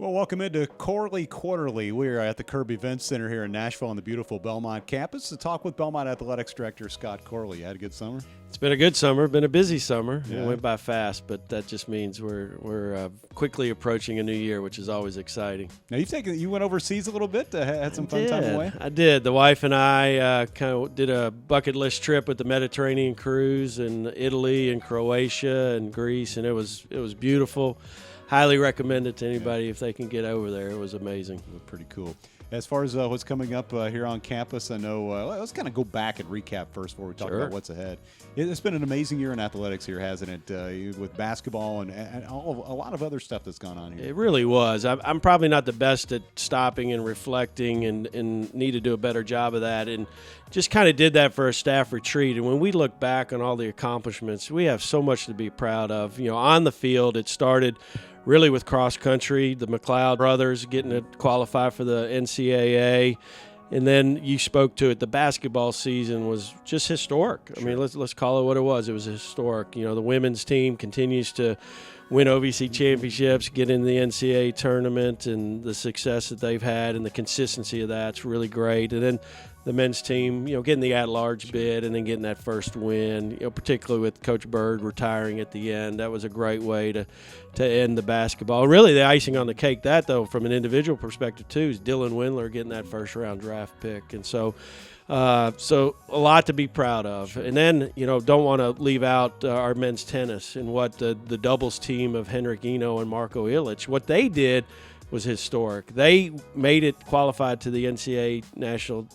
Well, welcome into Corley Quarterly. We are at the Kirby Event Center here in Nashville on the beautiful Belmont campus to talk with Belmont Athletics Director Scott Corley. You had a good summer? It's been a good summer, been a busy summer. Yeah. It went by fast, but that just means we're quickly approaching a new year, which is always exciting. Now, you went overseas a little bit, had some fun time away? I did. The wife and I kind of did a bucket list trip with the Mediterranean cruise in Italy and Croatia and Greece, and it was beautiful. Highly recommend it to anybody if they can get over there. It was amazing. Pretty cool. As far as what's coming up here on campus, I know let's kind of go back and recap first before we talk about what's ahead. It's been an amazing year in athletics here, hasn't it? With basketball and a lot of other stuff that's gone on here. It really was. I'm probably not the best at stopping and reflecting and need to do a better job of that. And just kind of did that for a staff retreat. And when we look back on all the accomplishments, we have so much to be proud of. You know, on the field, it started really with cross country, the McLeod brothers getting to qualify for the NCAA. And then you spoke to it. The basketball season was just historic. I mean, let's call it what it was. It was historic. You know, the women's team continues to win OVC championships, get in the NCAA tournament, and the success that they've had and the consistency of that's really great. And then the men's team, you know, getting the at-large bid and then getting that first win, you know, particularly with Coach Bird retiring at the end. That was a great way to end the basketball. Really, the icing on the cake, that, though, from an individual perspective, too, is Dylan Windler getting that first-round draft pick. And so a lot to be proud of. And then, you know, don't want to leave out our men's tennis and what the doubles team of Henrik Eno and Marco Illich, what they did was historic. They made it qualified to the NCAA national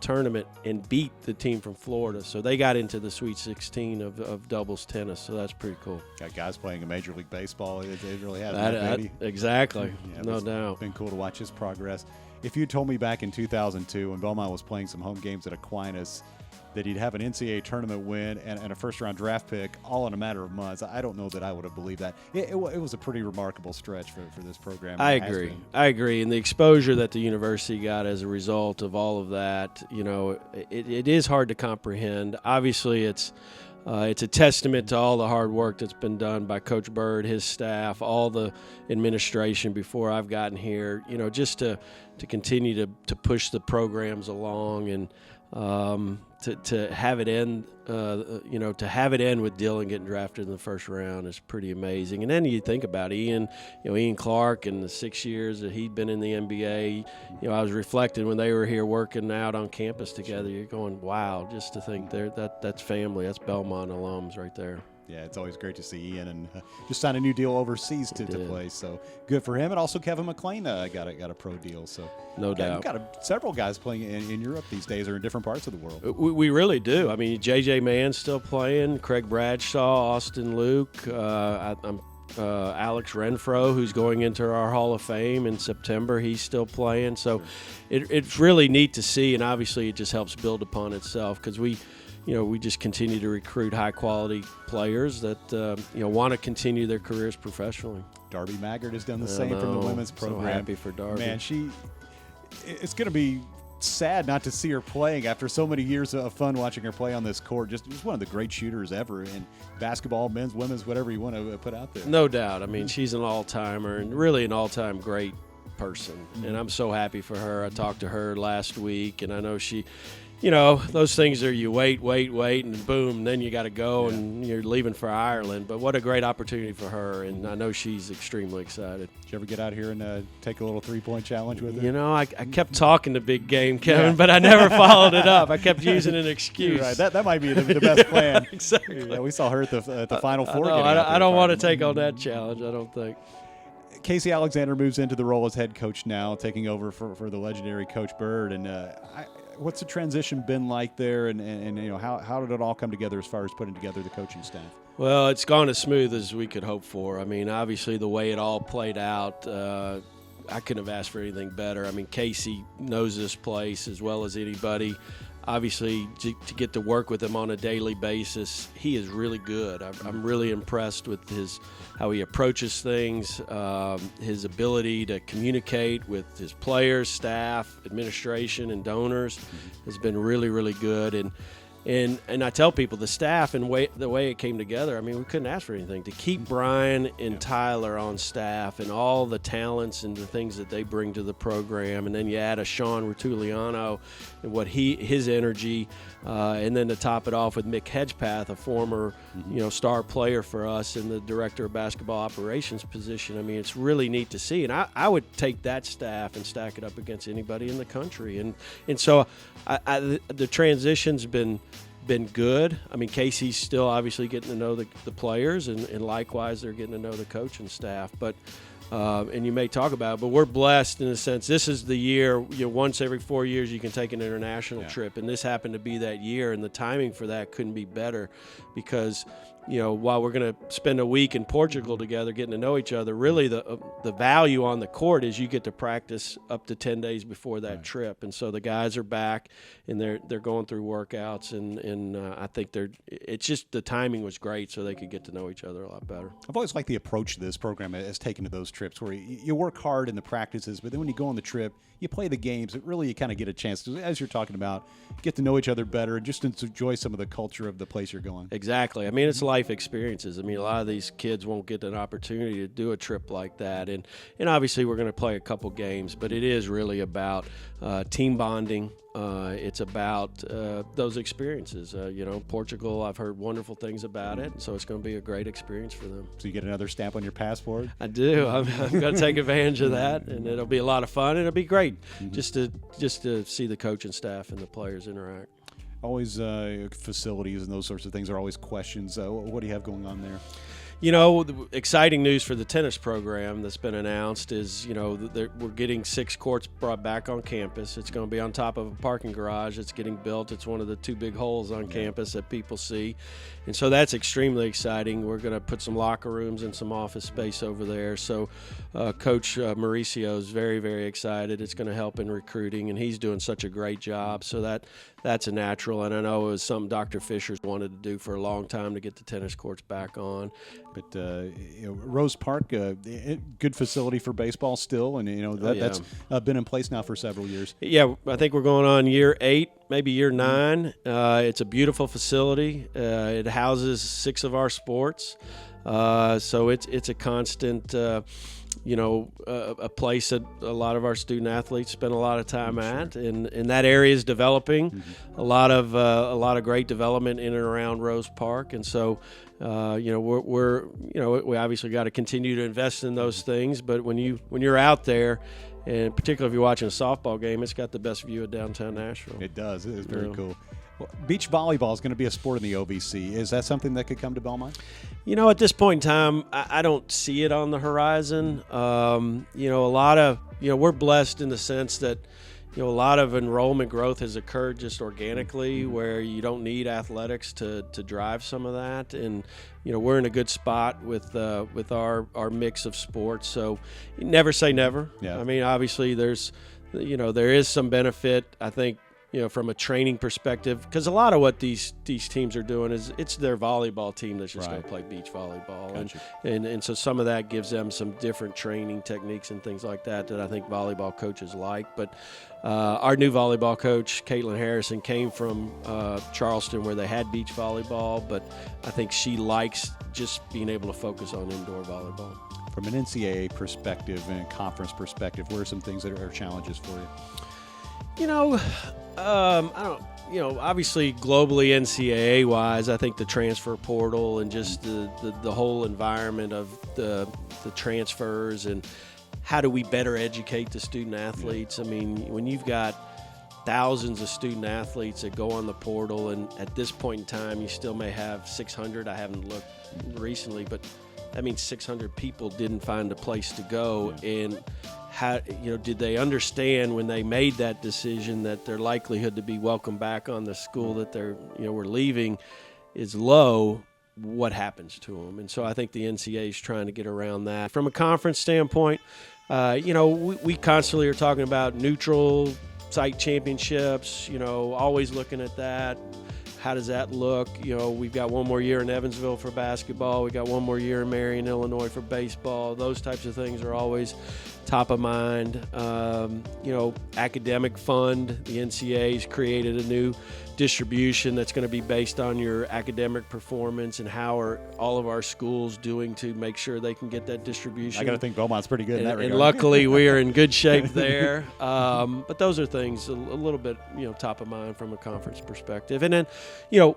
tournament and beat the team from Florida. So they got into the Sweet 16 of doubles tennis. So that's pretty cool. Got guys playing in Major League Baseball. They really have. Exactly. Yeah, no doubt. It's been cool to watch his progress. If you told me back in 2002 when Belmont was playing some home games at Aquinas that he'd have an NCAA tournament win and a first-round draft pick all in a matter of months, I don't know that I would have believed that. It was a pretty remarkable stretch for this program. I agree. And the exposure that the university got as a result of all of that, you know, it is hard to comprehend. Obviously, it's a testament to all the hard work that's been done by Coach Bird, his staff, all the administration before I've gotten here, you know, just to continue to push the programs along and to have it end, to have it end with Dylan getting drafted in the first round is pretty amazing. And then you think about Ian Clark and the 6 years that he'd been in the NBA. You know, I was reflecting when they were here working out on campus together. You're going, wow, just to think that's family. That's Belmont alums right there. Yeah, it's always great to see Ian and just signed a new deal overseas to play. So good for him. And also Kevin McClain got a pro deal. So no doubt. We've got several guys playing in Europe these days or in different parts of the world. We really do. I mean, J.J. Mann's still playing, Craig Bradshaw, Austin Luke, Alex Renfro, who's going into our Hall of Fame in September. He's still playing. So it's really neat to see, and obviously it just helps build upon itself because we just continue to recruit high-quality players that, want to continue their careers professionally. Darby Maggard has done the same from the women's program. So happy for Darby. Man, it's going to be sad not to see her playing after so many years of fun watching her play on this court. Just one of the great shooters ever in basketball, men's, women's, whatever you want to put out there. No doubt. I mean, she's an all-timer and really an all-time great person, and I'm so happy for her. I talked to her last week, and I know she – you know, those things are you wait, and boom, then you got to go and you're leaving for Ireland. But what a great opportunity for her, and I know she's extremely excited. Did you ever get out here and take a little three-point challenge with her? You know, I kept talking the big game, Kevin, but I never followed it up. I kept using an excuse. Right, that might be the best plan. Exactly. Yeah, we saw her at the Final Four. I don't want to take on that challenge, I don't think. Casey Alexander moves into the role as head coach now, taking over for the legendary Coach Bird. And what's the transition been like there, and you know, how did it all come together as far as putting together the coaching staff? Well, it's gone as smooth as we could hope for. I mean, obviously the way it all played out, I couldn't have asked for anything better. I mean, Casey knows this place as well as anybody. Obviously, to get to work with him on a daily basis, he is really good. I'm really impressed with how he approaches things, his ability to communicate with his players, staff, administration, and donors has been really, really good. And And I tell people the staff and the way it came together, I mean, we couldn't ask for anything. To keep Brian and Tyler on staff and all the talents and the things that they bring to the program, and then you add a Sean Rotuliano and what his energy, and then to top it off with Mick Hedgepath, a former star player for us in the director of basketball operations position. I mean, it's really neat to see, and I would take that staff and stack it up against anybody in the country. And so the transition's been good. I mean, Casey's still obviously getting to know the players, and likewise they're getting to know the coaching staff. But and you may talk about it, but we're blessed in a sense. This is the year, once every 4 years you can take an international trip, and this happened to be that year, and the timing for that couldn't be better because while we're going to spend a week in Portugal together getting to know each other, really the value on the court is you get to practice up to 10 days before that trip. And so the guys are back, and they're going through workouts, and I think it's just the timing was great so they could get to know each other a lot better. I've always liked the approach this program has taken to those trips where you work hard in the practices, but then when you go on the trip, you play the games. It really, you kind of get a chance to, as you're talking about, get to know each other better and just enjoy some of the culture of the place you're going. Exactly. I mean, it's life experiences. I mean, a lot of these kids won't get an opportunity to do a trip like that. And obviously we're going to play a couple games, but it is really about team bonding. It's about those experiences. Portugal, I've heard wonderful things about it, so it's going to be a great experience for them. So you get another stamp on your passport? I do. I'm going to take advantage of that, and it'll be a lot of fun. It'll be great just to see the coaching staff and the players interact. Always facilities and those sorts of things are always questions. What do you have going on there? The exciting news for the tennis program that's been announced is, we're getting 6 courts brought back on campus. It's going to be on top of a parking garage that's getting built. It's one of the 2 big holes on campus that people see. And so that's extremely exciting. We're going to put some locker rooms and some office space over there. So Coach Mauricio is very, very excited. It's going to help in recruiting, and he's doing such a great job. So that's a natural, and I know it was something Dr. Fisher's wanted to do for a long time to get the tennis courts back on. But Rose Park, good facility for baseball still, and that's been in place now for several years. Yeah, I think we're going on year 8, maybe year 9. It's a beautiful facility. It houses 6 of our sports, so it's a constant. A place that a lot of our student athletes spend a lot of time at, and that area is developing. A lot of great development in and around Rose Park, and so we obviously got to continue to invest in those things. But when you're out there, and particularly if you're watching a softball game, it's got the best view of downtown Nashville. It does. It is very cool. Well, beach volleyball is going to be a sport in the OVC. Is that something that could come to Belmont? At this point in time, I don't see it on the horizon. We're blessed in the sense that, a lot of enrollment growth has occurred just organically where you don't need athletics to drive some of that. And, we're in a good spot with our mix of sports. So you never say never. Yeah. I mean, obviously there is some benefit, I think, from a training perspective, because a lot of what these teams are doing is it's their volleyball team that's just going to play beach volleyball. Gotcha. And so some of that gives them some different training techniques and things like that I think volleyball coaches like. But our new volleyball coach, Caitlin Harrison, came from Charleston where they had beach volleyball, but I think she likes just being able to focus on indoor volleyball. From an NCAA perspective and a conference perspective, what are some things that are challenges for you? Obviously globally NCAA-wise, I think the transfer portal and just the whole environment of the transfers and how do we better educate the student athletes. I mean, when you've got thousands of student athletes that go on the portal, and at this point in time, you still may have 600. I haven't looked recently, but that means 600 people didn't find a place to go. And how, did they understand when they made that decision that their likelihood to be welcomed back on the school that we're leaving is low? What happens to them? And so I think the NCAA is trying to get around that. From a conference standpoint, we constantly are talking about neutral site championships, always looking at that. How does that look? We've got one more year in Evansville for basketball. We got one more year in Marion, Illinois for baseball. Those types of things are always top of mind. Academic fund. The NCAA's created a new distribution that's going to be based on your academic performance and how are all of our schools doing to make sure they can get that distribution. I got to think Belmont's pretty good in that regard. And luckily we are in good shape there. But those are things a little bit, top of mind from a conference perspective. And then,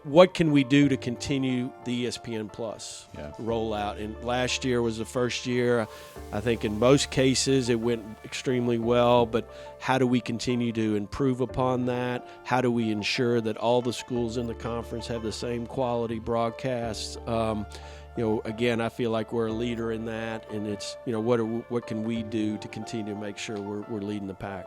what can we do to continue the ESPN Plus rollout? And last year was the first year. I think in most cases it went extremely well, but how do we continue to improve upon that? How do we ensure that all the schools in the conference have the same quality broadcasts? Again, I feel like we're a leader in that, and it's, what can we do to continue to make sure we're leading the pack?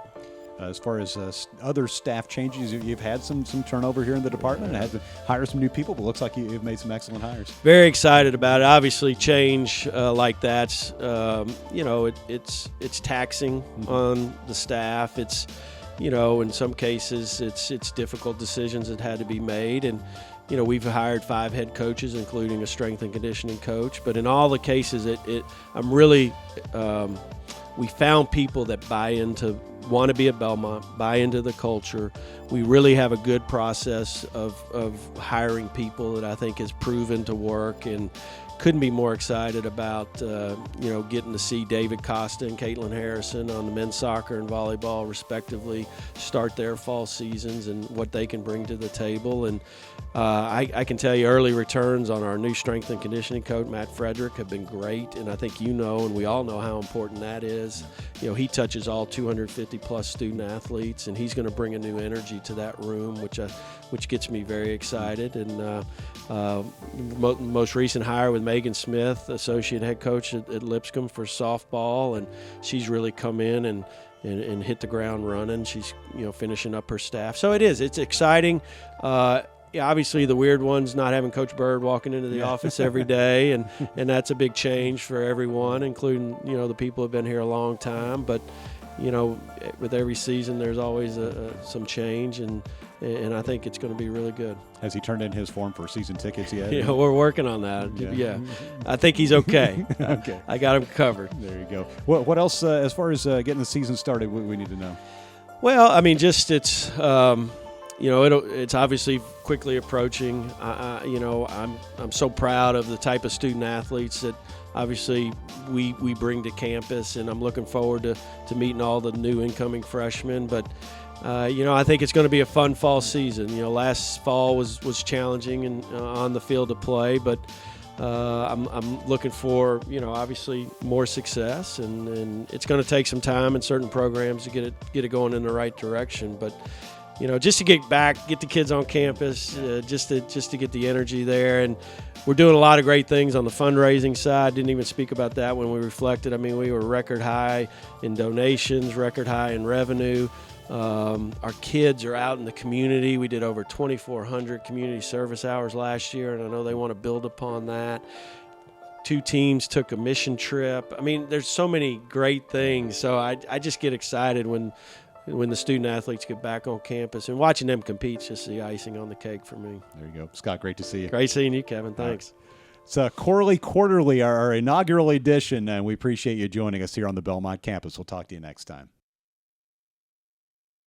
As far as other staff changes, you've had some turnover here in the department and had to hire some new people, but looks like you've made some excellent hires. Very excited about it. Obviously, change like that's, it's taxing on the staff. It's, in some cases, it's difficult decisions that had to be made. And, we've hired 5 head coaches, including a strength and conditioning coach. But in all the cases, we found people that want to be at Belmont, buy into the culture. We really have a good process of hiring people that I think has proven to work, and couldn't be more excited about getting to see David Costa and Caitlin Harrison on the men's soccer and volleyball respectively start their fall seasons and what they can bring to the table. And I can tell you early returns on our new strength and conditioning coach, Matt Frederick, have been great, and I think and we all know how important that is. He touches all 250 plus student athletes, and he's going to bring a new energy to that room, which gets me very excited. And most recent hire with Megan Smith, associate head coach at Lipscomb for softball, and she's really come in and hit the ground running. She's finishing up her staff, so it's exciting. Obviously the weird one's not having Coach Bird walking into the office every day, and that's a big change for everyone, including the people who have been here a long time. But with every season there's always some change, and I think it's going to be really good. Has he turned in his form for season tickets yet? We're working on that. Yeah. I think he's okay. Okay. I got him covered. There you go. What else, as far as getting the season started, we need to know? Well, I mean, just it's obviously quickly approaching. I'm so proud of the type of student athletes that obviously we bring to campus, and I'm looking forward to meeting all the new incoming freshmen. But I think it's going to be a fun fall season. Last fall was challenging and on the field of play, but I'm looking for obviously more success, and it's going to take some time in certain programs to get it going in the right direction. But just to get the kids on campus, just to get the energy there. And we're doing a lot of great things on the fundraising side. Didn't even speak about that when we reflected. I mean, we were record high in donations, record high in revenue. Our kids are out in the community. We did over 2,400 community service hours last year, and I know they want to build upon that. 2 teams took a mission trip. I mean, there's so many great things. So I just get excited when the student athletes get back on campus, and watching them compete is just the icing on the cake for me. There you go. Scott, great to see you. Great seeing you, Kevin. Thanks. It's Corley Quarterly, our inaugural edition, and we appreciate you joining us here on the Belmont campus. We'll talk to you next time.